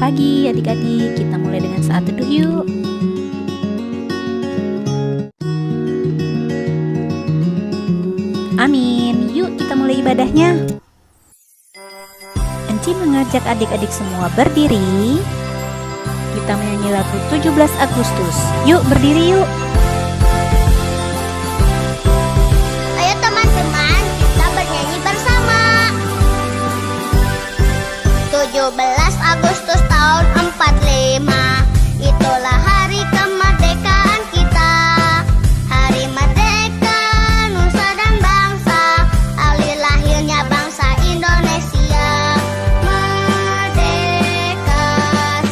pagi adik-adik, kita mulai dengan saat teduh yuk. Amin, yuk kita mulai ibadahnya. Enci mengajak adik-adik semua berdiri. Kita menyanyi lagu 17 Agustus. Yuk berdiri yuk. Ayo teman-teman, kita bernyanyi bersama. 17 Agustus tahun 45, itulah hari kemerdekaan kita. Hari merdeka, nusa dan bangsa, hari lahirnya bangsa Indonesia. Merdeka,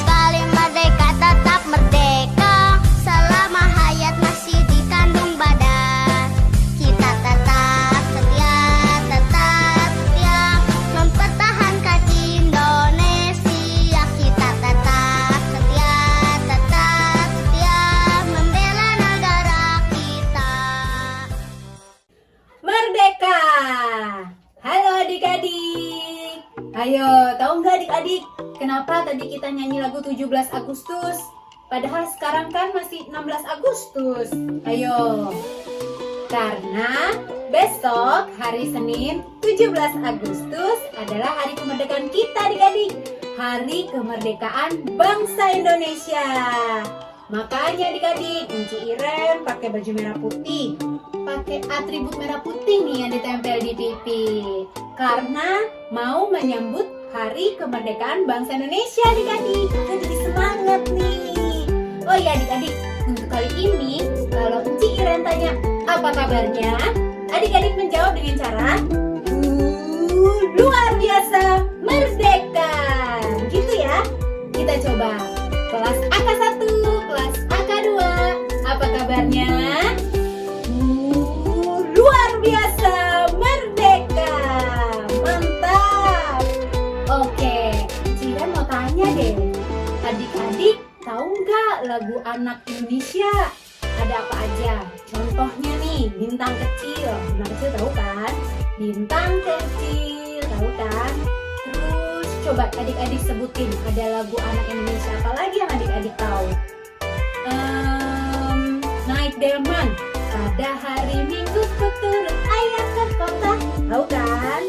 sekali merdeka tetap merdeka. Selama hayat masih dikandung badan, kita tetap setia mempertahankan Indonesia. Kita tetap setia membela negara kita. Merdeka! Halo adik-adik. Ayo, tahu nggak adik-adik kenapa tadi kita nyanyi lagu 17 Agustus? Padahal sekarang kan masih 16 Agustus. Ayo. Karena besok hari Senin 17 Agustus adalah hari kemerdekaan kita adik-adik. Hari kemerdekaan bangsa Indonesia. Makanya adik-adik, Enci Iren pakai baju merah putih, pakai atribut merah putih nih yang ditempel di pipi. Karena mau menyambut hari kemerdekaan bangsa Indonesia adik-adik. Kita jadi semangat nih. Oh iya adik-adik, untuk kali ini kalau Enci Iren tanya apa kabarnya, adik-adik menjawab dengan cara luar biasa merdeka. Gitu ya. Kita coba kelas AK1, kelas AK2, apa kabarnya? Luar biasa merdeka. Mantap. Oke, Ciren mau tanya deh. Adik-adik tahu nggak lagu anak Indonesia? Ada apa aja? Contohnya nih, bintang kecil. Bintang kecil tahu kan? Bintang kecil, tahu kan? Terus coba adik-adik sebutin, ada lagu anak Indonesia apa lagi yang adik-adik tahu? Naik delman, pada hari Minggu ku turun ayah ke kota, tahu kan?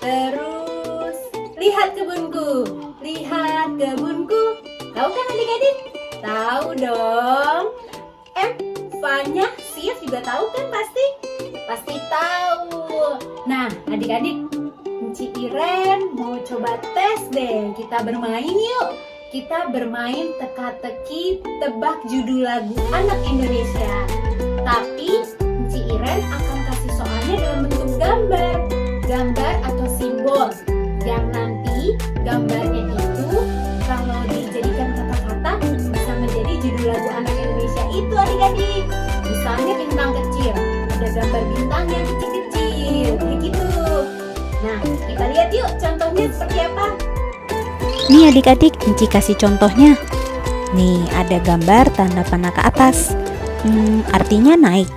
Terus lihat kebunku, tahu kan adik-adik? Tahu dong. Fanya, Sif juga tahu kan pasti? Pasti tahu. Nah, adik-adik, Enci Iren mau coba tes deh. Kita bermain yuk. Kita bermain teka-teki tebak judul lagu anak Indonesia. Tapi Enci Iren akan kasih soalnya dalam bentuk gambar atau simbol. Yang nanti gambarnya itu kalau dijadikan kata-kata bisa menjadi judul lagu anak Indonesia itu adik-adik. Misalnya bintang kecil, ada gambar bintang yang kecil-kecil kayak gitu. Nah, kita lihat yuk contohnya seperti apa. Nih adik-adik, Enci kasih contohnya. Nih ada gambar tanda panah ke atas, artinya naik.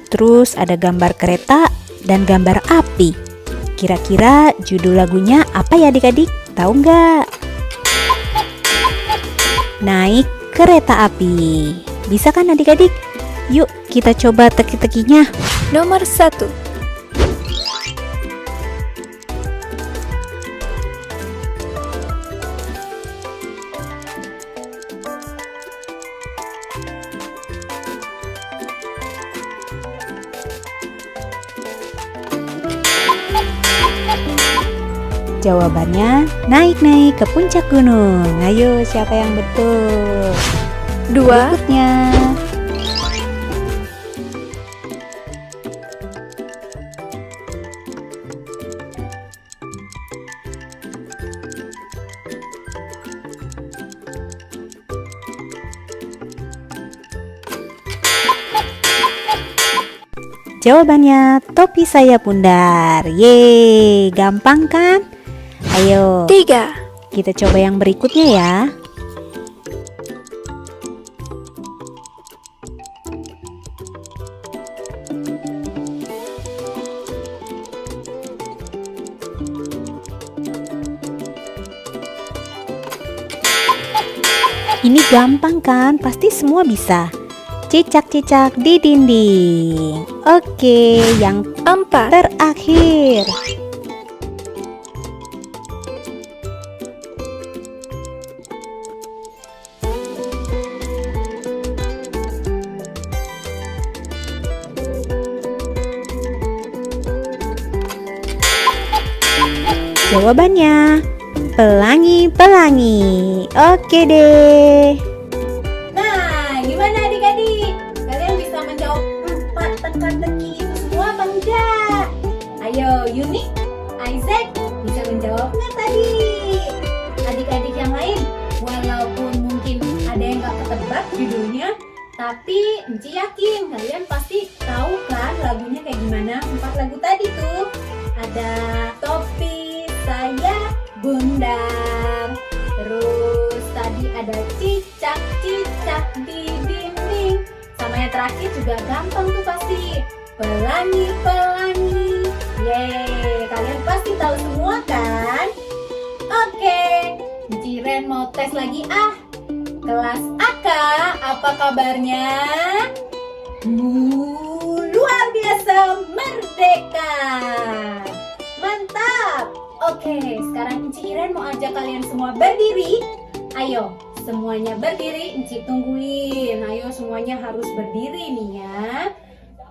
Terus ada gambar kereta dan gambar api. Kira-kira judul lagunya apa ya adik-adik? Tahu nggak? Naik kereta api. Bisa kan adik-adik? Yuk kita coba teki-tekinya. Nomor 1. Jawabannya naik-naik ke puncak gunung. Ayo siapa yang betul? 2. Berikutnya. Jawabannya topi saya bundar. Yeay, gampang kan? Ayo 3. kita coba yang berikutnya ya. Ini gampang kan? Pasti semua bisa. Cicak-cicak di dinding. Oke, yang 4, terakhir. Jawabannya pelangi-pelangi. Oke deh. Nah, gimana adik-adik? Kalian bisa menjawab 4 teka-teki itu semua apa enggak? Ayo, Yuni, Isaac, bisa menjawab nggak tadi? Adik-adik yang lain, walaupun mungkin ada yang nggak ketebak judulnya, tapi Enci yakin kalian pasti tahu kan lagunya kayak gimana. 4 lagu tadi tuh. Ada Topi Saya Bundar. Terus tadi ada cicak-cicak di dinding. Sama yang terakhir juga gampang tuh pasti. Pelangi-pelangi. Yeay, kalian pasti tahu semua kan? Oke, Ciren mau tes lagi ah. Kelas AK, apa kabarnya? Luar biasa merdeka. Mantap. Oke, sekarang Enci Iren mau ajak kalian semua berdiri. Ayo, semuanya berdiri. Enci tungguin. Ayo, semuanya harus berdiri nih ya.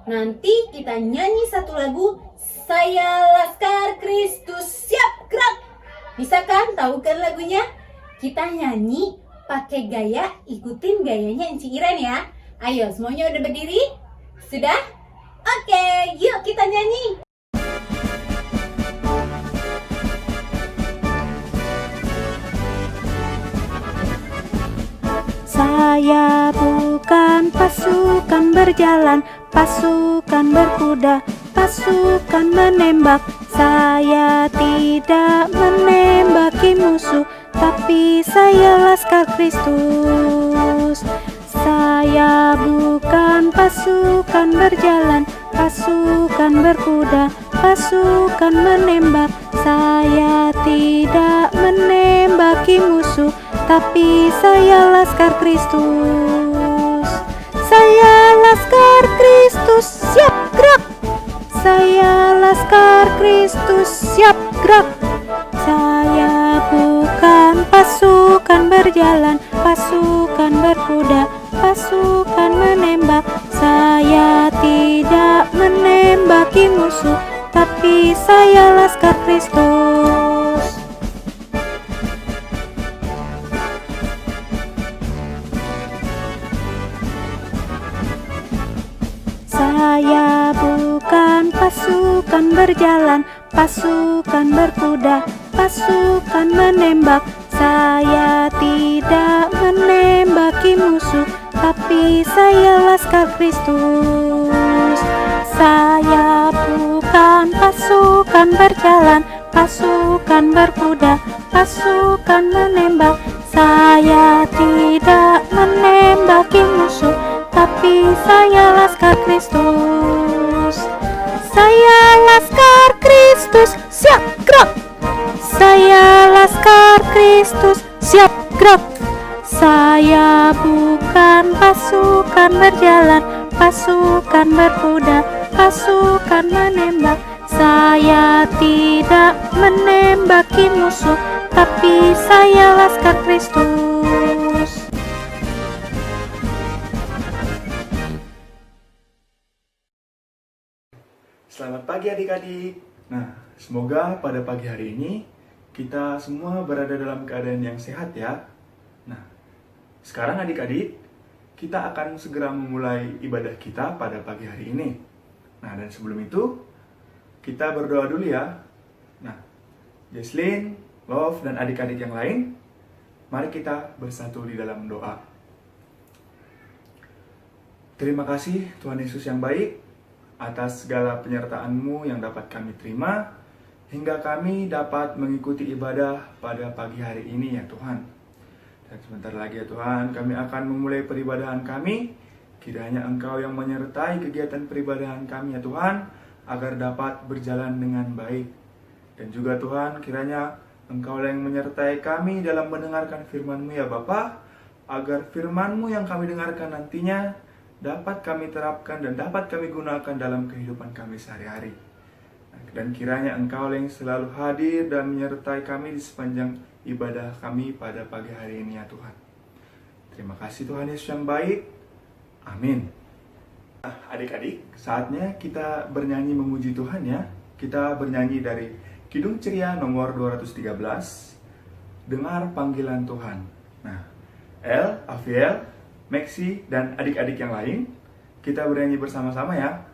Nanti kita nyanyi satu lagu. Saya Laskar Kristus, siap gerak. Bisa kan? Tahu kan lagunya? Kita nyanyi pakai gaya, ikutin gayanya Enci Iren ya. Ayo, semuanya udah berdiri? Sudah? Oke, yuk kita nyanyi. Saya bukan pasukan berjalan, pasukan berkuda, pasukan menembak. Saya tidak menembaki musuh, tapi saya Laskar Kristus. Saya bukan pasukan berjalan, pasukan berkuda, pasukan menembak. Saya tidak menembaki musuh, tapi saya Laskar Kristus. Saya Laskar Kristus, siap gerak. Saya Laskar Kristus, siap gerak. Saya bukan pasukan berjalan, pasukan berkuda, pasukan menembak. Saya tidak menembaki musuh, tapi saya Laskar Kristus. Saya bukan pasukan berjalan, pasukan berkuda, pasukan menembak. Saya tidak menembaki musuh, tapi saya Laskar Kristus. Saya bukan pasukan berjalan, pasukan berkuda, pasukan menembak. Saya tidak menembaki musuh, tapi saya Laskar Kristus. Saya Laskar Kristus, siap gerak. Saya Laskar Kristus, siap gerak. Saya bukan pasukan berjalan, pasukan berkuda, pasukan menembak. Saya tidak menembaki musuh, tapi saya Laskar Kristus. Selamat pagi adik-adik. Nah, semoga pada pagi hari ini kita semua berada dalam keadaan yang sehat ya. Nah, sekarang adik-adik, kita akan segera memulai ibadah kita pada pagi hari ini. Nah, dan sebelum itu, kita berdoa dulu ya. Nah, Jesslyn, Love, dan adik-adik yang lain, mari kita bersatu di dalam doa. Terima kasih Tuhan Yesus yang baik, atas segala penyertaan-Mu yang dapat kami terima, hingga kami dapat mengikuti ibadah pada pagi hari ini ya Tuhan. Dan sebentar lagi ya Tuhan, kami akan memulai peribadahan kami. Kiranya Engkau yang menyertai kegiatan peribadahan kami ya Tuhan, agar dapat berjalan dengan baik. Dan juga Tuhan, kiranya Engkau yang menyertai kami dalam mendengarkan firman-Mu ya Bapa, agar firman-Mu yang kami dengarkan nantinya dapat kami terapkan dan dapat kami gunakan dalam kehidupan kami sehari-hari. Dan kiranya Engkau yang selalu hadir dan menyertai kami di sepanjang ibadah kami pada pagi hari ini ya Tuhan. Terima kasih Tuhan Yesus yang baik. Amin. Adik-adik, saatnya kita bernyanyi memuji Tuhan ya. Kita bernyanyi dari Kidung Ceria nomor 213, Dengar Panggilan Tuhan. Nah, El, Afiel, Maxi, dan adik-adik yang lain, kita bernyanyi bersama-sama ya.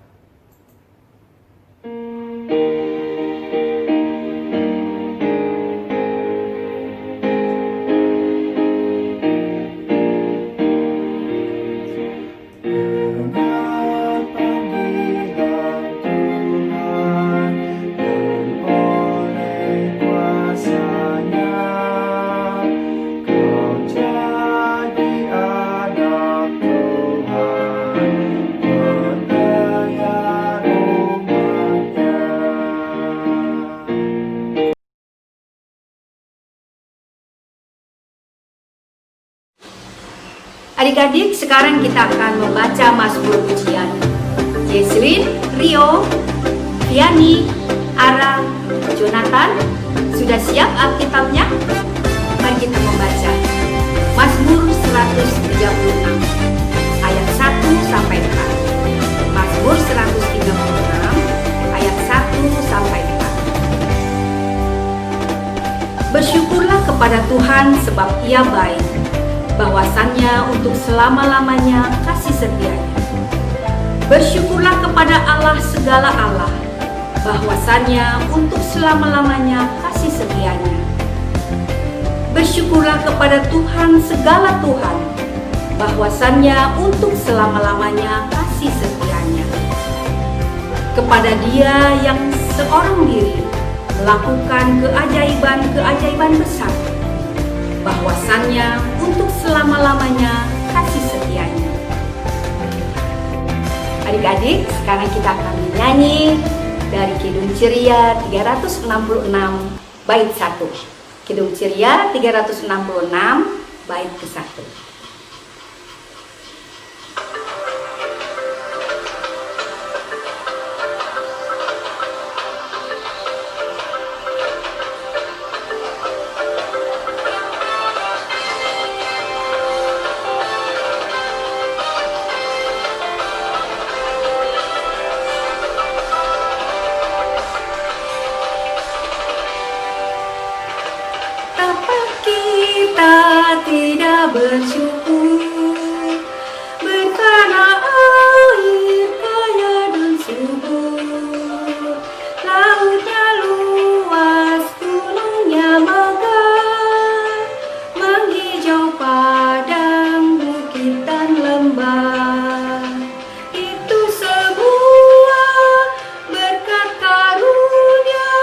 Adik-adik, sekarang kita akan membaca Mazmur Pujian. Jesslyn, Rio, Viani, Ara, Jonathan, sudah siap Alkitabnya? Mari kita membaca Mazmur 136 ayat 1 sampai 4. Mazmur 136 ayat 1 sampai 4. Bersyukurlah kepada Tuhan sebab Ia baik, bahwasannya untuk selama-lamanya kasih setianya. Bersyukurlah kepada Allah segala Allah, bahwasannya untuk selama-lamanya kasih setianya. Bersyukurlah kepada Tuhan segala Tuhan, bahwasannya untuk selama-lamanya kasih setianya. Kepada Dia yang seorang diri melakukan keajaiban-keajaiban besar, bahwasannya untuk selama-lamanya kasih setianya. Adik-adik, sekarang kita akan menyanyi dari Kidung Ceria 366 bait 1. Kidung Ceria 366 bait ke-1. Bersyukur berkana air kaya dan subur, lautnya luas, gunungnya megah, menghijau padang, bukit dan lembah. Itu sebuah berkat karunia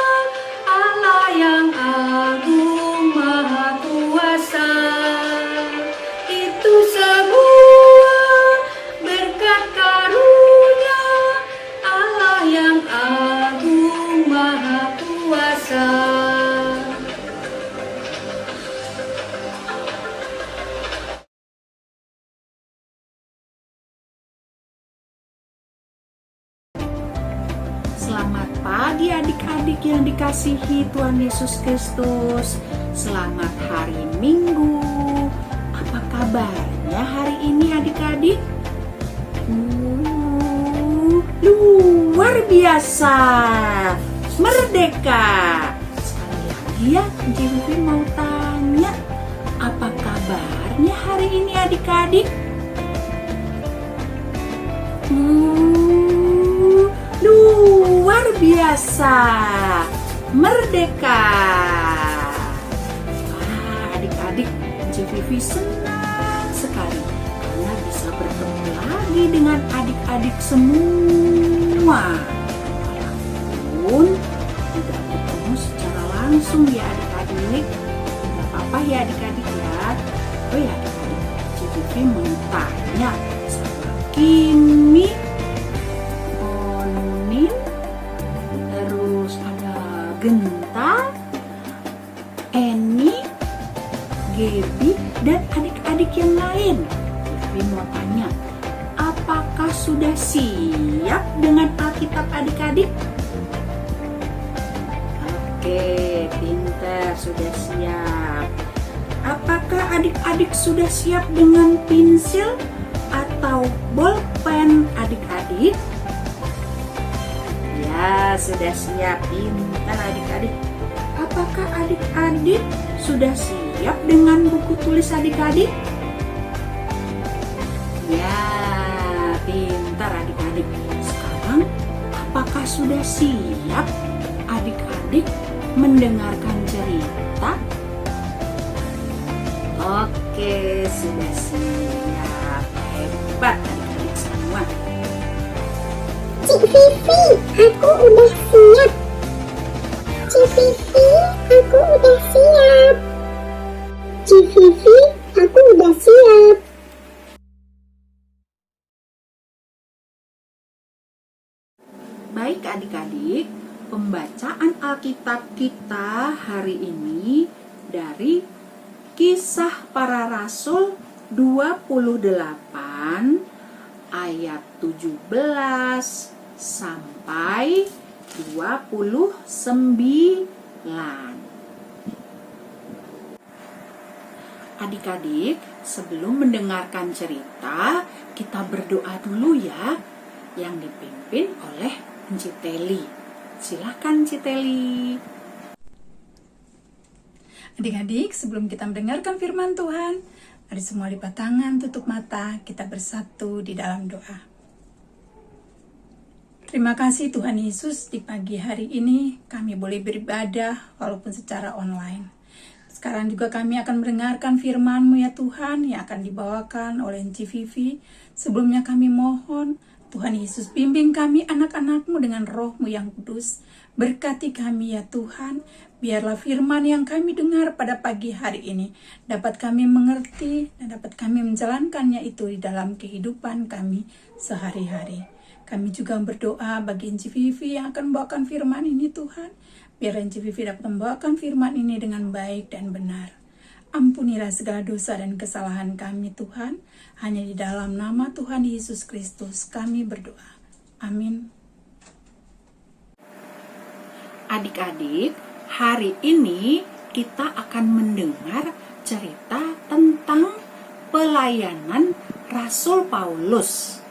Allah yang agung maha kuasa. Selamat pagi adik-adik yang dikasihi Tuhan Yesus Kristus. Selamat hari Minggu. Apa kabarnya hari ini adik-adik? Luar biasa. Merdeka. Sekali lagi ya, Jiwi mau tanya, apa kabarnya hari ini adik-adik? Luar biasa, merdeka. Wah, adik-adik, Vivi senang sekali karena bisa bertemu lagi dengan adik-adik semua. Walaupun tidak bertemu secara langsung ya adik-adik, tidak apa-apa ya adik-adik ya. Oh ya adik-adik, Vivi mau tanya sama Kimi, Genta, Eni, Gebi, dan adik-adik yang lain. sudah siap dengan Alkitab adik-adik? Oke, pintar, sudah siap. Apakah adik-adik sudah siap dengan pensil atau bolpen adik-adik? Ya, sudah siap, pintar adik-adik. Apakah adik-adik sudah siap dengan buku tulis adik-adik? Ya, pintar adik-adik. Sekarang, apakah sudah siap adik-adik mendengarkan cerita? Oke, sudah siap. Hebat adik-adik semua. Cik Vivi, aku udah siap. Cik Vivi, aku udah siap. Cik Vivi, aku udah siap. Baik adik-adik, pembacaan Alkitab kita hari ini dari Kisah Para Rasul 28 ayat 17 sampai 29. Adik-adik, sebelum mendengarkan cerita, kita berdoa dulu ya, yang dipimpin oleh Citeli. Silakan Citeli. Adik-adik, sebelum kita mendengarkan firman Tuhan, mari semua lipat tangan, tutup mata, kita bersatu di dalam doa. Terima kasih Tuhan Yesus, di pagi hari ini kami boleh beribadah walaupun secara online. Sekarang juga kami akan mendengarkan firman-Mu ya Tuhan, yang akan dibawakan oleh Enci Vivi. Sebelumnya kami mohon, Tuhan Yesus, bimbing kami anak-anak-Mu dengan roh-Mu yang kudus. Berkati kami ya Tuhan, biarlah firman yang kami dengar pada pagi hari ini dapat kami mengerti dan dapat kami menjalankannya itu di dalam kehidupan kami sehari-hari. Kami juga berdoa bagi Enci Vivi yang akan membawakan firman ini Tuhan. Biar Enci Vivi dapat membawakan firman ini dengan baik dan benar. Ampunilah segala dosa dan kesalahan kami Tuhan. Hanya di dalam nama Tuhan Yesus Kristus kami berdoa. Amin. Adik-adik, hari ini kita akan mendengar cerita tentang pelayanan Rasul Paulus.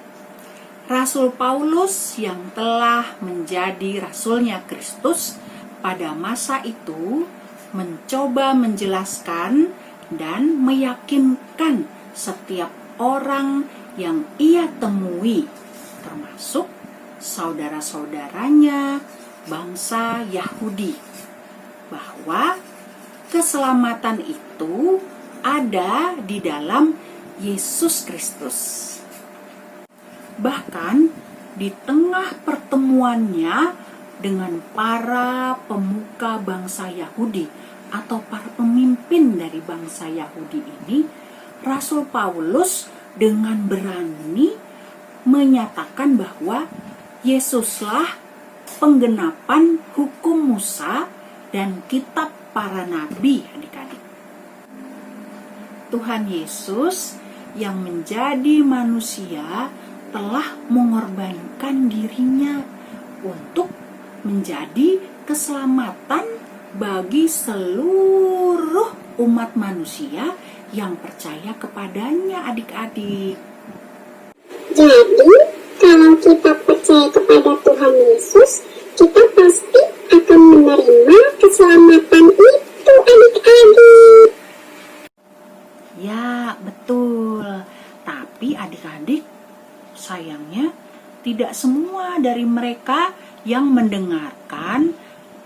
Rasul Paulus yang telah menjadi rasulnya Kristus pada masa itu mencoba menjelaskan dan meyakinkan setiap orang yang ia temui, termasuk saudara-saudaranya bangsa Yahudi, bahwa keselamatan itu ada di dalam Yesus Kristus. Bahkan di tengah pertemuannya dengan para pemuka bangsa Yahudi atau para pemimpin dari bangsa Yahudi ini, Rasul Paulus dengan berani menyatakan bahwa Yesuslah penggenapan hukum Musa dan kitab para nabi, adik-adik. Tuhan Yesus yang menjadi manusia telah mengorbankan dirinya untuk menjadi keselamatan bagi seluruh umat manusia yang percaya kepadanya, adik-adik. Jadi, kalau kita percaya kepada Tuhan Yesus, kita pasti akan menerima keselamatan itu, adik-adik. Ya, betul. Tapi adik-adik, sayangnya tidak semua dari mereka yang mendengarkan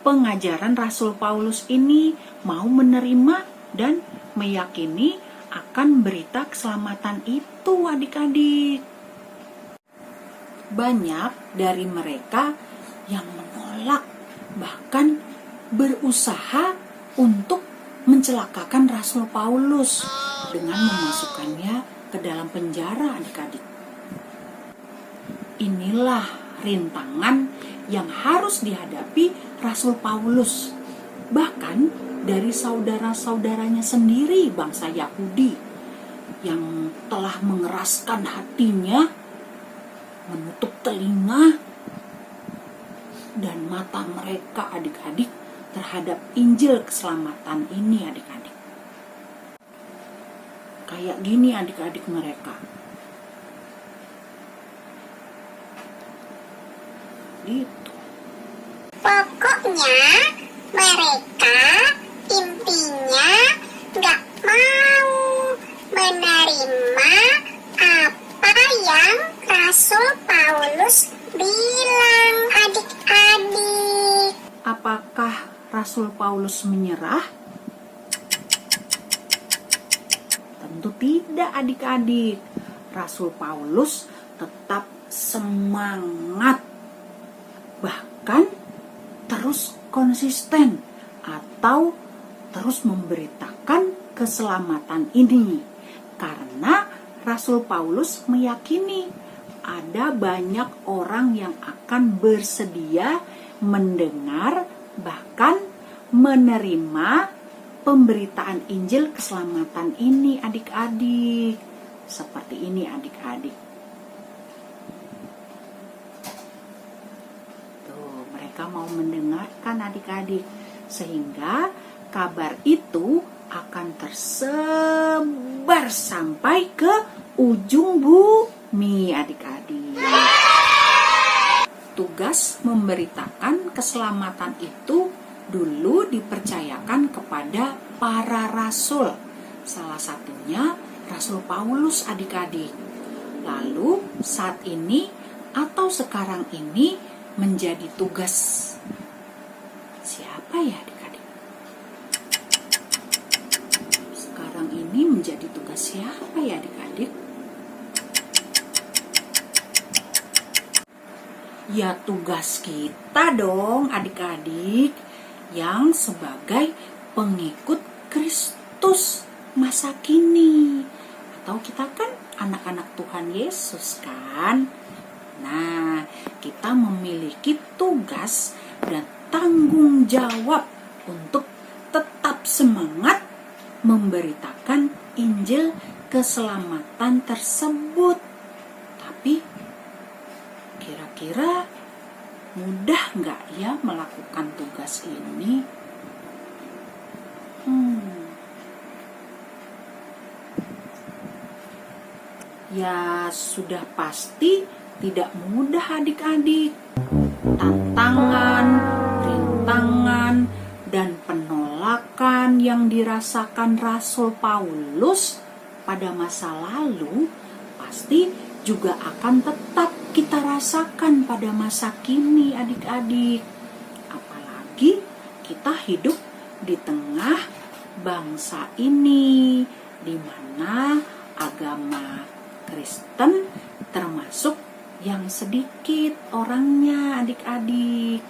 pengajaran Rasul Paulus ini mau menerima dan meyakini akan berita keselamatan itu, adik-adik. Banyak dari mereka yang menolak, bahkan berusaha untuk mencelakakan Rasul Paulus dengan memasukkannya ke dalam penjara, adik-adik. Inilah rintangan yang harus dihadapi Rasul Paulus, bahkan dari saudara-saudaranya sendiri bangsa Yahudi yang telah mengeraskan hatinya menutup telinga dan mata mereka adik-adik terhadap Injil keselamatan ini adik-adik. Kayak gini adik-adik mereka. Gitu. Pokoknya mereka intinya nggak mau menerima apa yang Rasul Paulus bilang adik-adik. Apakah Rasul Paulus menyerah? Tentu tidak adik-adik. Rasul Paulus tetap semangat, bahkan terus konsisten atau terus memberitakan keselamatan ini. Karena Rasul Paulus meyakini ada banyak orang yang akan bersedia mendengar bahkan menerima pemberitaan Injil keselamatan ini adik-adik. Seperti ini adik-adik. Tuh, mereka mau mendengarkan adik-adik. Sehingga kabar itu akan tersebar sampai ke ujung bumi adik-adik. Tugas memberitakan keselamatan itu dulu dipercayakan kepada para rasul. Salah satunya Rasul Paulus adik-adik. Lalu saat ini atau sekarang ini menjadi tugas siapa ya adik-adik? Sekarang ini menjadi tugas siapa ya adik-adik? Ya tugas kita dong adik-adik yang sebagai pengikut Kristus masa kini. Atau kita kan anak-anak Tuhan Yesus kan. Nah, kita memiliki tugas dan tanggung jawab untuk tetap semangat memberitakan Injil keselamatan tersebut. Tapi kira-kira mudah nggak ya melakukan tugas ini? Ya sudah pasti tidak mudah adik-adik. Tantangan, rintangan, dan penolakan yang dirasakan Rasul Paulus pada masa lalu pasti juga akan tetap kita rasakan pada masa kini adik-adik. Apalagi kita hidup di tengah bangsa ini di mana agama Kristen termasuk yang sedikit orangnya adik-adik.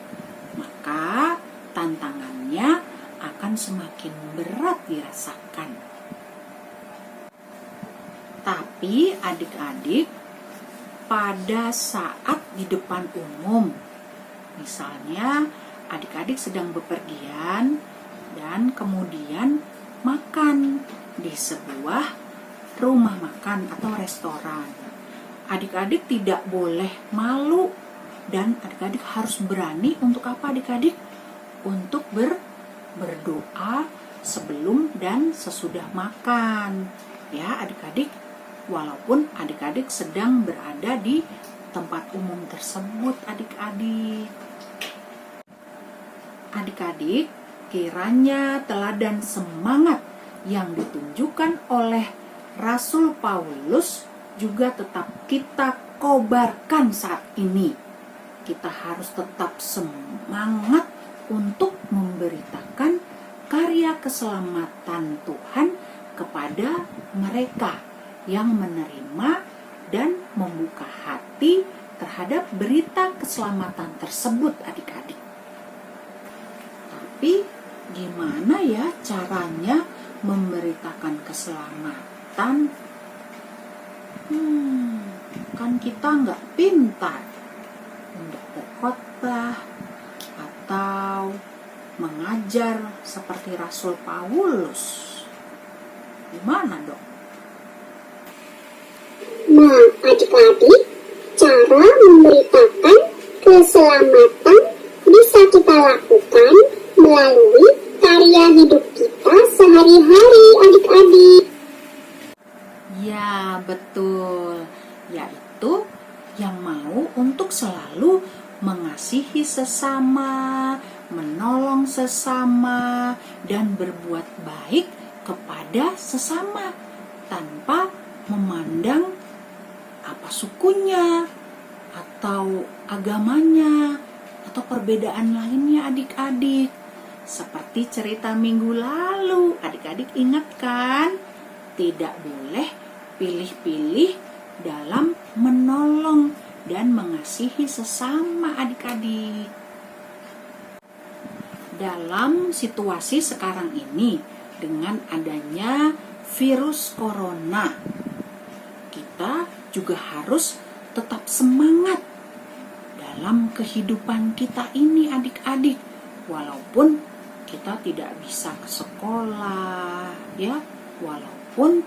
Maka tantangannya akan semakin berat dirasakan. Tapi adik-adik, pada saat di depan umum, misalnya adik-adik sedang bepergian dan kemudian makan di sebuah rumah makan atau restoran, adik-adik tidak boleh malu dan adik-adik harus berani untuk apa adik-adik? Untuk berdoa sebelum dan sesudah makan. Ya adik-adik, walaupun adik-adik sedang berada di tempat umum tersebut adik-adik. Adik-adik, kiranya teladan semangat yang ditunjukkan oleh Rasul Paulus juga tetap kita kobarkan saat ini. Kita harus tetap semangat untuk memberitakan karya keselamatan Tuhan kepada mereka yang menerima dan membuka hati terhadap berita keselamatan tersebut adik-adik. Tapi gimana ya caranya memberitakan keselamatan? Kan kita nggak pintar untuk berkhotbah atau mengajar seperti Rasul Paulus. Gimana dong? Nah, adik-adik, Cara memberitakan keselamatan bisa kita lakukan melalui karya hidup kita sehari-hari, adik-adik. Ya, betul. Yaitu yang mau untuk selalu mengasihi sesama, menolong sesama, dan berbuat baik kepada sesama tanpa memandang apa sukunya atau agamanya atau perbedaan lainnya, adik-adik. Seperti cerita minggu lalu, adik-adik ingat kan? Tidak boleh pilih-pilih dalam menolong dan mengasihi sesama, adik-adik. Dalam situasi sekarang ini, dengan adanya virus corona, kita juga harus tetap semangat dalam kehidupan kita ini, adik-adik. Walaupun kita tidak bisa ke sekolah, ya, walaupun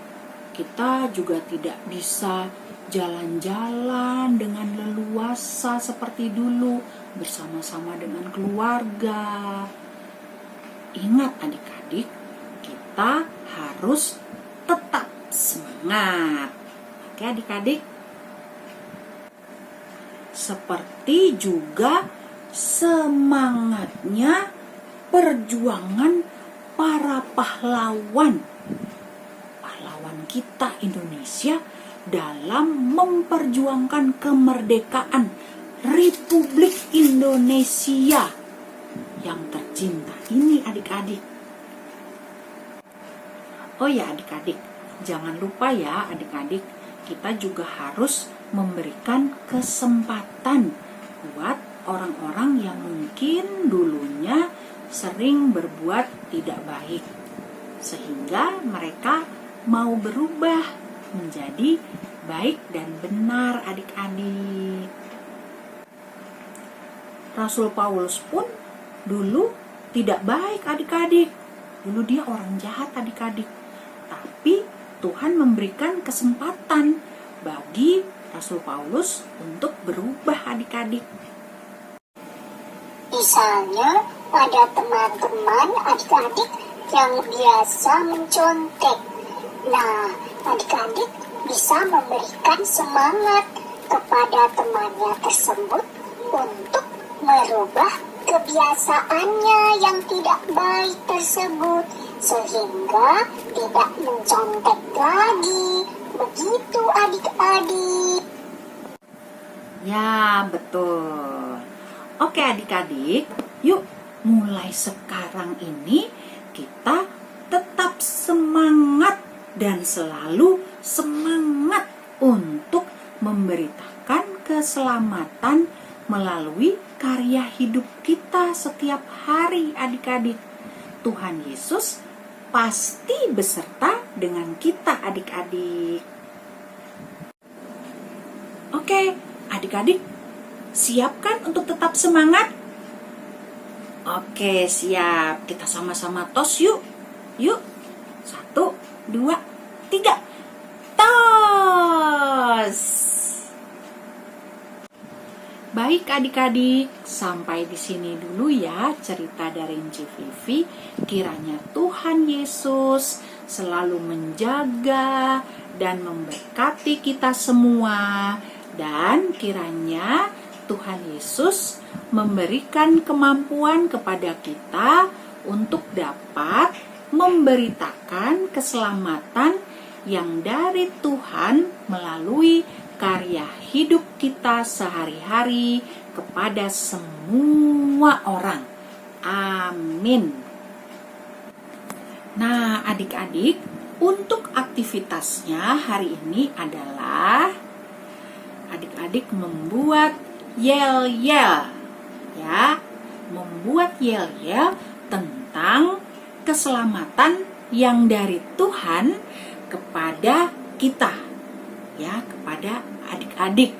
kita juga tidak bisa jalan-jalan dengan leluasa seperti dulu bersama-sama dengan keluarga. Ingat adik-adik, kita harus tetap semangat. Oke adik-adik? Seperti juga semangatnya perjuangan para pahlawan kita Indonesia dalam memperjuangkan kemerdekaan Republik Indonesia yang tercinta ini, adik-adik. Oh ya adik-adik, jangan lupa ya adik-adik, kita juga harus memberikan kesempatan buat orang-orang yang mungkin dulunya sering berbuat tidak baik, sehingga mereka mau berubah menjadi baik dan benar, adik-adik. Rasul Paulus pun dulu tidak baik, adik-adik. Dulu dia orang jahat, adik-adik. Tapi Tuhan memberikan kesempatan bagi Rasul Paulus untuk berubah, adik-adik. Misalnya ada teman-teman adik-adik yang biasa mencontek. Nah, adik-adik bisa memberikan semangat kepada temannya tersebut untuk merubah kebiasaannya yang tidak baik tersebut, sehingga tidak mencontek lagi. Begitu adik-adik. Ya, betul. Oke adik-adik, yuk mulai sekarang ini kita tetap semangat dan selalu semangat untuk memberitakan keselamatan melalui karya hidup kita setiap hari, adik-adik. Tuhan Yesus pasti beserta dengan kita, adik-adik. Oke, adik-adik, siap kan untuk tetap semangat? Oke, siap. Kita sama-sama tos yuk. Yuk. 1, 2, 3. Tos. Baik adik-adik, sampai di sini dulu ya cerita dari Nci Vivi. Kiranya Tuhan Yesus selalu menjaga dan memberkati kita semua. Dan kiranya Tuhan Yesus memberikan kemampuan kepada kita untuk dapat memberitakan keselamatan yang dari Tuhan melalui karya hidup kita sehari-hari kepada semua orang. Amin. Nah, adik-adik, untuk aktivitasnya hari ini adalah adik-adik membuat yel-yel, ya, membuat yel-yel tentang keselamatan yang dari Tuhan kepada kita, ya, kepada adik-adik.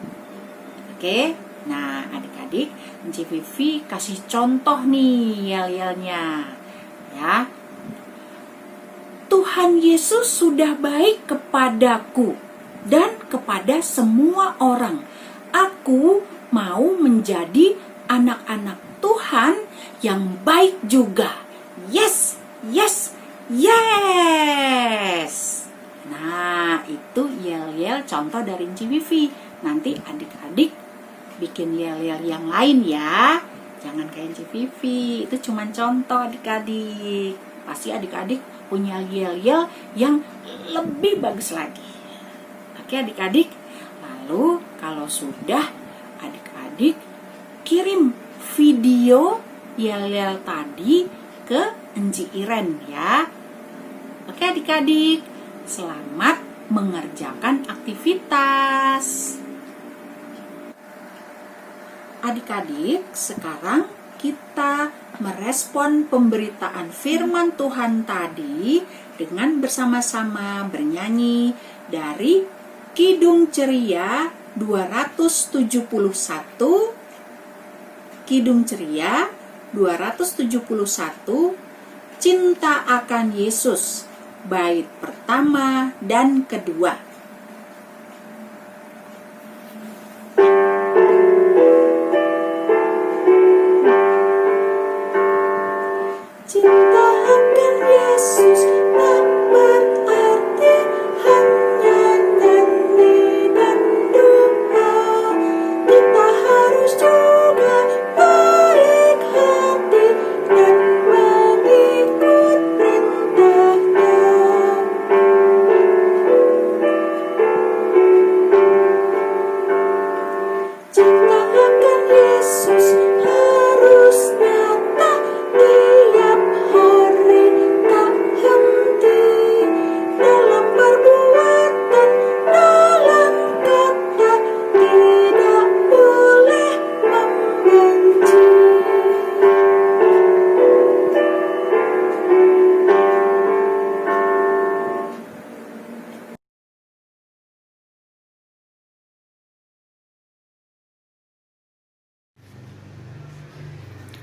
Oke, nah adik-adik, Nci Vivi kasih contoh nih yel-yelnya, ya. Tuhan Yesus sudah baik kepadaku dan kepada semua orang. Aku mau menjadi anak-anak Tuhan yang baik juga. Yes, yes, yes. Nah, itu yel-yel contoh dari Enci Vivi. Nanti adik-adik bikin yel-yel yang lain ya. Jangan kayak Enci Vivi. Itu cuma contoh adik-adik. Pasti adik-adik punya yel-yel yang lebih bagus lagi. Oke adik-adik. Lalu kalau sudah, adik-adik kirim video yel-yel tadi ke Enci Iren ya. Oke adik-adik, selamat mengerjakan aktivitas. Adik-adik, sekarang kita merespon pemberitaan firman Tuhan tadi dengan bersama-sama bernyanyi dari Kidung Ceria 271. Kidung Ceria 271, Cinta akan Yesus, bait pertama dan kedua. Cinta akan Yesus tak berarti hanya nyanyi dan doa. Kita harus juga baik hati dan mengikut perintahnya. Cinta akan Yesus harus nyata tiap hari, tak henti dalam perbuatan, dalam kata, tidak boleh membenci.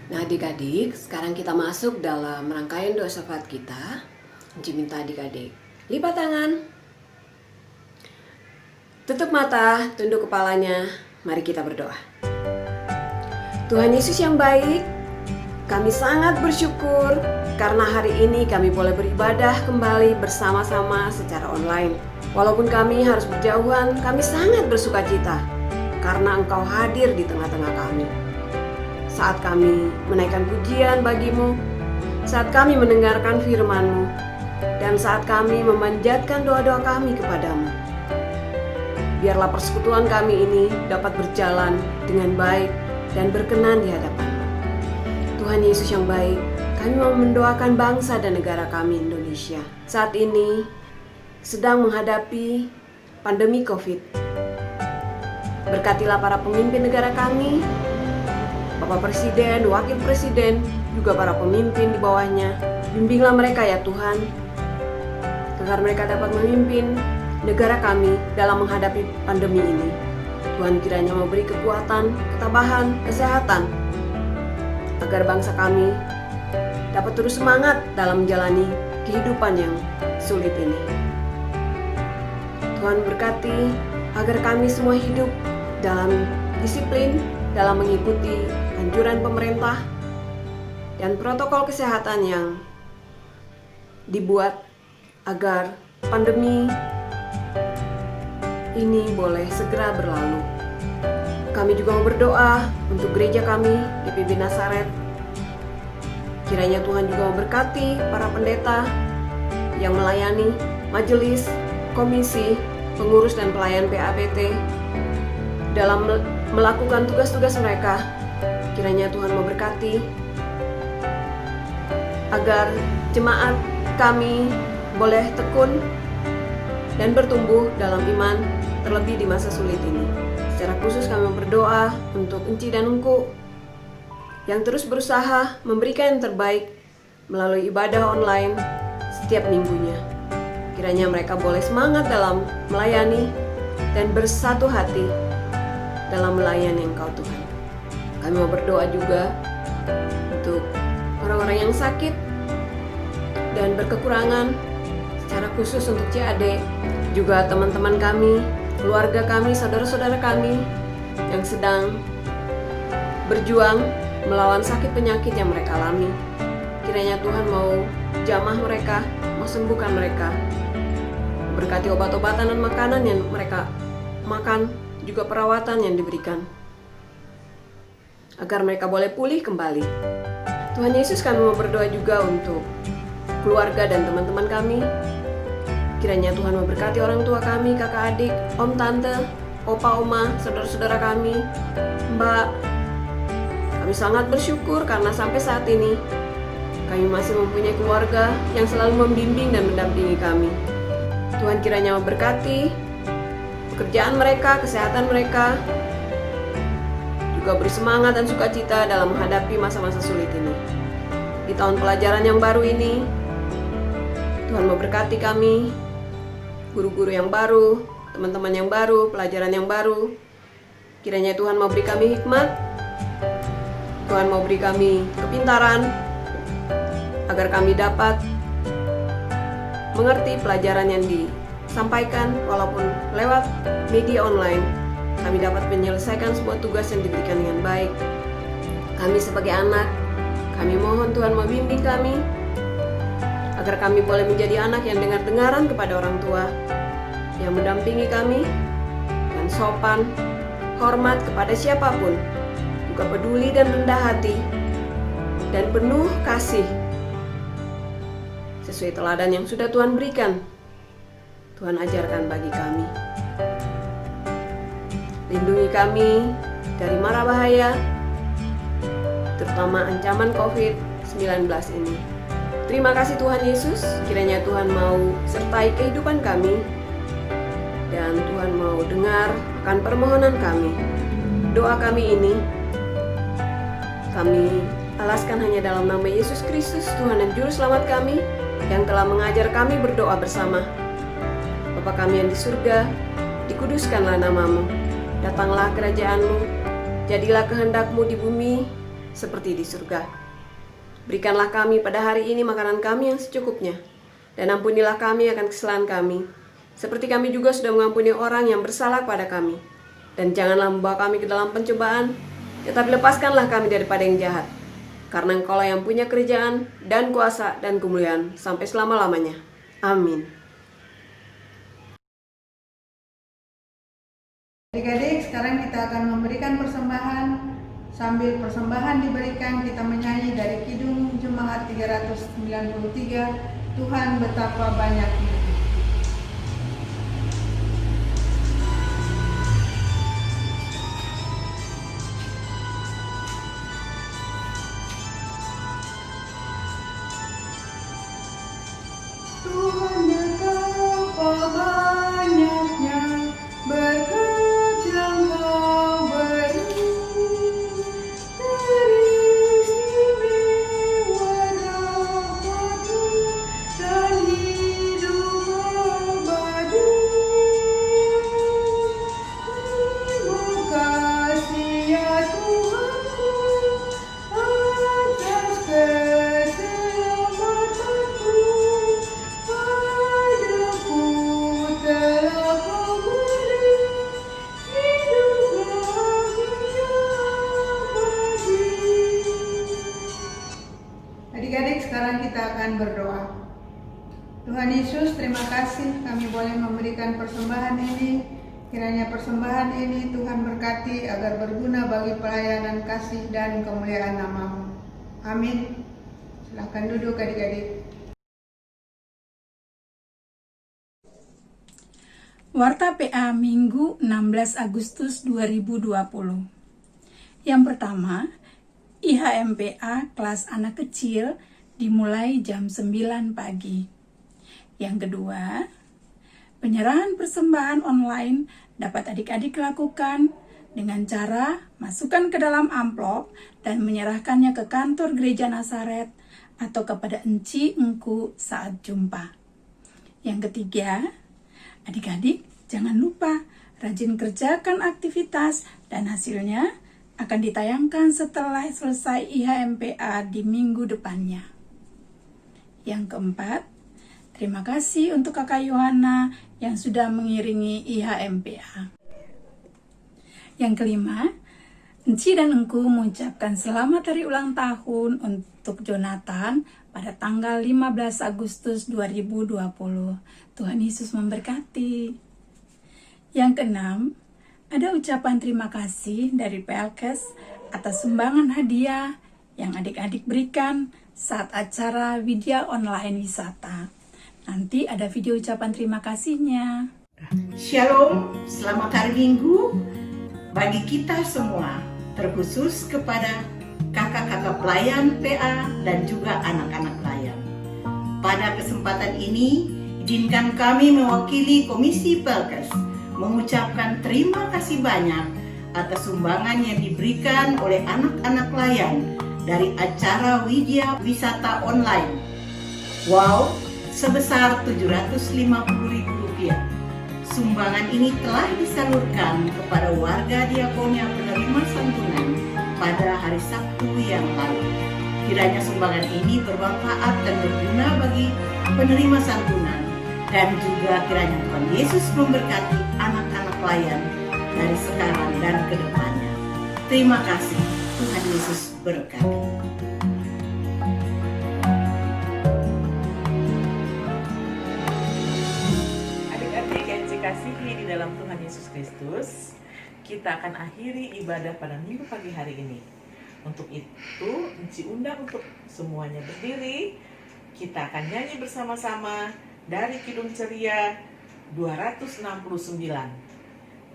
Nah adik-adik, sekarang kita masuk dalam rangkaian doa syafaat kita. Enci minta adik-adik lipat tangan, tutup mata, tunduk kepalanya. Mari kita berdoa. Tuhan Yesus yang baik, kami sangat bersyukur karena hari ini kami boleh beribadah kembali bersama-sama secara online. Walaupun kami harus berjauhan, kami sangat bersukacita karena Engkau hadir di tengah-tengah kami. Saat kami menaikkan pujian bagimu, saat kami mendengarkan firman-Mu, dan saat kami memanjatkan doa-doa kami kepadamu. Biarlah persekutuan kami ini dapat berjalan dengan baik dan berkenan di hadapan-Mu. Tuhan Yesus yang baik, kami mau mendoakan bangsa dan negara kami Indonesia. Saat ini sedang menghadapi pandemi COVID. Berkatilah para pemimpin negara kami, Bapak Presiden, Wakil Presiden, juga para pemimpin di bawahnya. Bimbinglah mereka ya Tuhan, agar mereka dapat memimpin negara kami dalam menghadapi pandemi ini. Tuhan kiranya memberi kekuatan, ketabahan, kesehatan, agar bangsa kami dapat terus semangat dalam menjalani kehidupan yang sulit ini. Tuhan berkati agar kami semua hidup dalam disiplin, dalam mengikuti anjuran pemerintah dan protokol kesehatan yang dibuat agar pandemi ini boleh segera berlalu. Kami juga mau berdoa untuk gereja kami, GPB Nazaret. Kiranya Tuhan juga memberkati para pendeta yang melayani majelis, komisi, pengurus dan pelayan PABT dalam melakukan tugas-tugas mereka. Kiranya Tuhan memberkati agar jemaat kami boleh tekun dan bertumbuh dalam iman, terlebih di masa sulit ini. Secara khusus kami berdoa untuk Enci dan Engku yang terus berusaha memberikan yang terbaik melalui ibadah online setiap minggunya. Kiranya mereka boleh semangat dalam melayani dan bersatu hati dalam melayani Engkau Tuhan. Kami mau berdoa juga untuk orang-orang yang sakit dan berkekurangan, secara khusus untuk CAD, juga teman-teman kami, keluarga kami, saudara-saudara kami yang sedang berjuang melawan sakit penyakit yang mereka alami. Kiranya Tuhan mau jamah mereka, mau sembuhkan mereka. Berkati obat-obatan dan makanan yang mereka makan, juga perawatan yang diberikan, agar mereka boleh pulih kembali. Tuhan Yesus, kami mau berdoa juga untuk keluarga dan teman-teman kami. Kiranya Tuhan memberkati orang tua kami, kakak adik, om tante, opa oma, saudara-saudara kami, mbak. Kami sangat bersyukur karena sampai saat ini kami masih mempunyai keluarga yang selalu membimbing dan mendampingi kami. Tuhan kiranya memberkati pekerjaan mereka, kesehatan mereka, juga beri semangat dan sukacita dalam menghadapi masa-masa sulit ini. Di tahun pelajaran yang baru ini, Tuhan memberkati kami, guru-guru yang baru, teman-teman yang baru, pelajaran yang baru. Kiranya Tuhan mau beri kami hikmat, Tuhan mau beri kami kepintaran, agar kami dapat mengerti pelajaran yang disampaikan walaupun lewat media online. Kami dapat menyelesaikan sebuah tugas yang diberikan dengan baik. Kami sebagai anak, kami mohon Tuhan membimbing kami, agar kami boleh menjadi anak yang dengar-dengaran kepada orang tua, yang mendampingi kami, dan sopan, hormat kepada siapapun, juga peduli dan rendah hati, dan penuh kasih, sesuai teladan yang sudah Tuhan berikan. Tuhan ajarkan bagi kami. Lindungi kami dari mara bahaya, terutama ancaman COVID-19 ini. Terima kasih Tuhan Yesus, kiranya Tuhan mau sertai kehidupan kami, dan Tuhan mau dengar akan permohonan kami. Doa kami ini kami alaskan hanya dalam nama Yesus Kristus, Tuhan dan Juru Selamat kami, yang telah mengajar kami berdoa bersama. Bapa kami yang di surga, dikuduskanlah namamu, datanglah kerajaan-Mu, jadilah kehendak-Mu di bumi seperti di surga. Berikanlah kami pada hari ini makanan kami yang secukupnya, dan ampunilah kami akan kesalahan kami, seperti kami juga sudah mengampuni orang yang bersalah kepada kami. Dan janganlah membawa kami ke dalam pencobaan, tetapi lepaskanlah kami daripada yang jahat. Karena Engkaulah yang punya kerajaan dan kuasa dan kemuliaan sampai selama-lamanya. Amin. Adik-adik, sekarang kita akan memberikan persembahan. Sambil persembahan diberikan, kita menyanyi dari Kidung Jemaat 393, Tuhan betapa banyaknya. Tuhan betapa banyaknya berkat yang Kau beri, teristimewa dapat-Mu dan hidup abadi. Terima kasih ya Tuhanku atas keselamatan-Mu. Padaku telah Kau beri hidup bahagia abadi. Adik-adik, sekarang kita akan berdoa. Tuhan Yesus, terima kasih kami boleh memberikan persembahan ini. Kiranya persembahan ini Tuhan berkati agar berguna bagi pelayanan kasih dan kemuliaan nama-Mu. Amin. Silakan duduk adik-adik. Warta PA Minggu 16 Agustus 2020. Yang pertama, IHMPA kelas anak kecil dimulai jam 9 pagi. Yang kedua, penyerahan persembahan online dapat adik-adik lakukan dengan cara masukkan ke dalam amplop dan menyerahkannya ke kantor Gereja Nazaret atau kepada Enci Engku saat jumpa. Yang ketiga, adik-adik jangan lupa rajin kerjakan aktivitas dan hasilnya akan ditayangkan setelah selesai IHMPA di minggu depannya. Yang keempat, terima kasih untuk Kakak Yohana yang sudah mengiringi IHMPA. Yang kelima, Enci dan Engku mengucapkan selamat hari ulang tahun untuk Jonathan pada tanggal 15 Agustus 2020. Tuhan Yesus memberkati. Yang keenam, ada ucapan terima kasih dari PLKes atas sumbangan hadiah yang adik-adik berikan saat acara Widya Online Wisata. Nanti ada video ucapan terima kasihnya. Shalom, selamat hari Minggu bagi kita semua, terkhusus kepada kakak-kakak pelayan PA dan juga anak-anak pelayan. Pada kesempatan ini, izinkan kami mewakili Komisi PLKes mengucapkan terima kasih banyak atas sumbangan yang diberikan oleh anak-anak pelayan dari acara Widya Wisata Online. Wow, sebesar Rp750.000. Sumbangan ini telah disalurkan kepada warga Diakonia penerima santunan pada hari Sabtu yang lalu. Kiranya sumbangan ini bermanfaat dan berguna bagi penerima santunan, dan juga kiranya Tuhan Yesus memberkati anak-anak pelayan dari sekarang dan ke depannya. Terima kasih. Tuhan Yesus berkati. Kasihi di dalam Tuhan Yesus Kristus, kita akan akhiri ibadah pada minggu pagi hari ini. Untuk itu, Enci undang untuk semuanya berdiri. Kita akan nyanyi bersama-sama dari Kidung Ceria 269.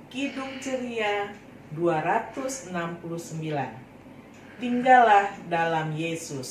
Kidung Ceria 269. Tinggallah dalam Yesus.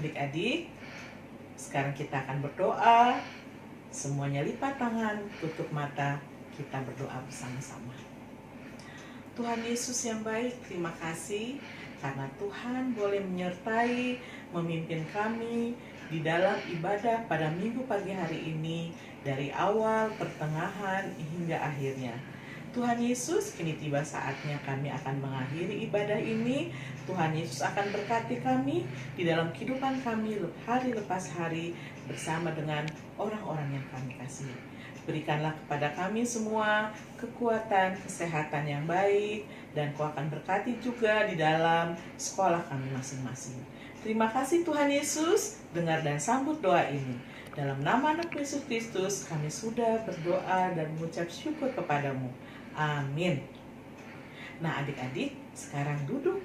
Adik-adik, sekarang kita akan berdoa. Semuanya lipat tangan, tutup mata, kita berdoa bersama-sama. Tuhan Yesus yang baik, terima kasih karena Tuhan boleh menyertai, memimpin kami di dalam ibadah pada minggu pagi hari ini, dari awal, pertengahan, hingga akhirnya. Tuhan Yesus, kini tiba saatnya kami akan mengakhiri ibadah ini. Tuhan Yesus akan berkati kami di dalam kehidupan kami hari lepas hari bersama dengan orang-orang yang kami kasihi. Berikanlah kepada kami semua kekuatan, kesehatan yang baik, dan Kau akan berkati juga di dalam sekolah kami masing-masing. Terima kasih Tuhan Yesus, dengar dan sambut doa ini. Dalam nama Anak Yesus Kristus, kami sudah berdoa dan mengucap syukur kepadamu. Amin. Nah adik-adik, sekarang duduk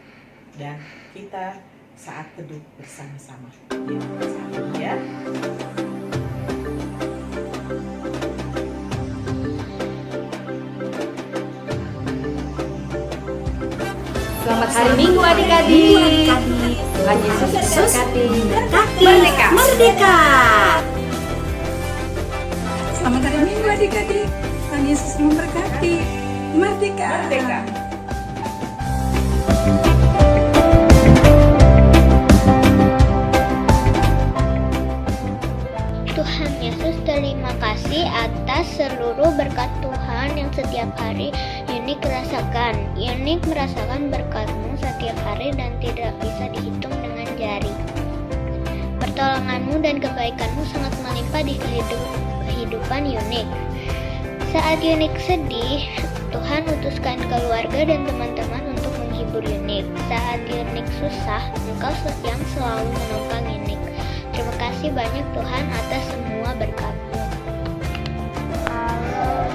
dan kita saat teduh bersama-sama. Ya. Selamat hari Minggu adik-adik. Tuhan Yesus berkati. Merdeka. Selamat hari Minggu adik-adik. Tuhan Yesus memberkati. Merdeka. kasih atas seluruh berkat Tuhan yang setiap hari Yunik rasakan. Yunik merasakan berkat-Mu setiap hari dan tidak bisa dihitung dengan jari. Pertolongan-Mu dan kebaikan-Mu sangat melimpah di kehidupan Yunik. Saat Yunik sedih, Tuhan utuskan keluarga dan teman-teman untuk menghibur Yunik. Saat Yunik susah, Engkau yang selalu menopang Yunik. Terima kasih banyak Tuhan atas semua berkat-Mu. Lalu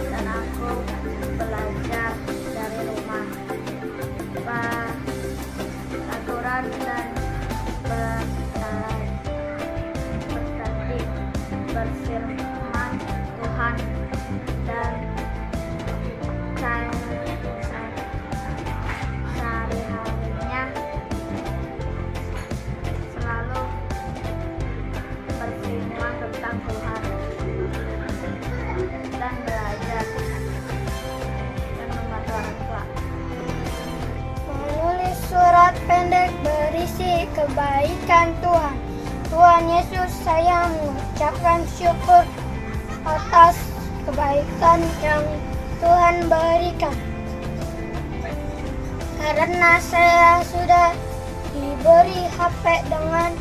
dan aku belajar dari rumah. Peraturan dan bertertib berfirman Tuhan dan sehari-harinya selalu berfirman tentang Tuhan dan belajar dan membantu orang tua. Menulis surat pendek berisi kebaikan Tuhan. Tuhan Yesus, saya mengucapkan syukur atas kebaikan yang Tuhan berikan. Karena saya sudah diberi HP dengan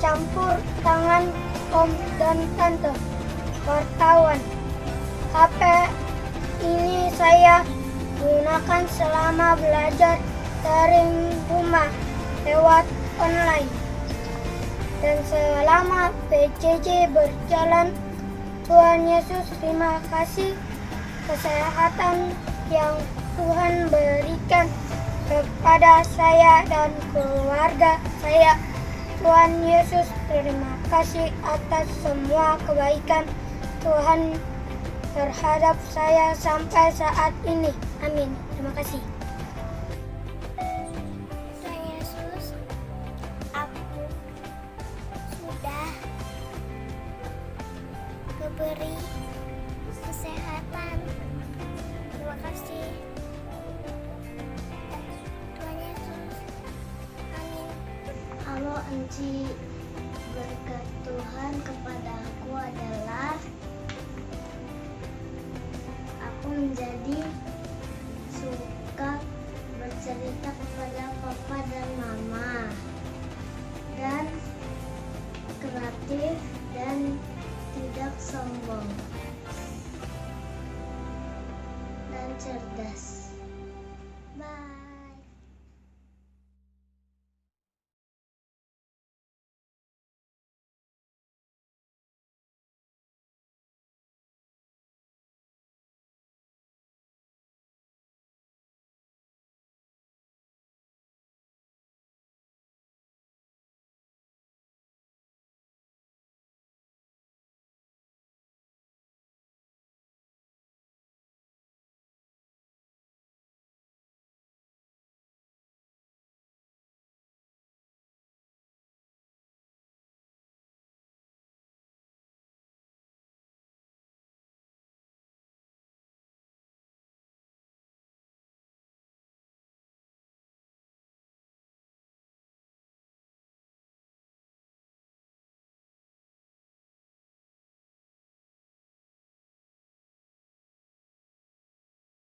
campur tangan om dan tante wartawan. HP ini saya gunakan selama belajar dari rumah lewat online. Dan selama PJJ berjalan, Tuhan Yesus, terima kasih kesehatan yang Tuhan berikan kepada saya dan keluarga saya. Tuhan Yesus, terima kasih atas semua kebaikan Tuhan terhadap saya sampai saat ini. Amin. Terima kasih. Tuhan Yesus, aku sudah diberi kesehatan. Terima kasih. Tuhan Yesus. Amin. Halo Enci, berkat Tuhan kepada aku adalah aku menjadi suka bercerita kepada papa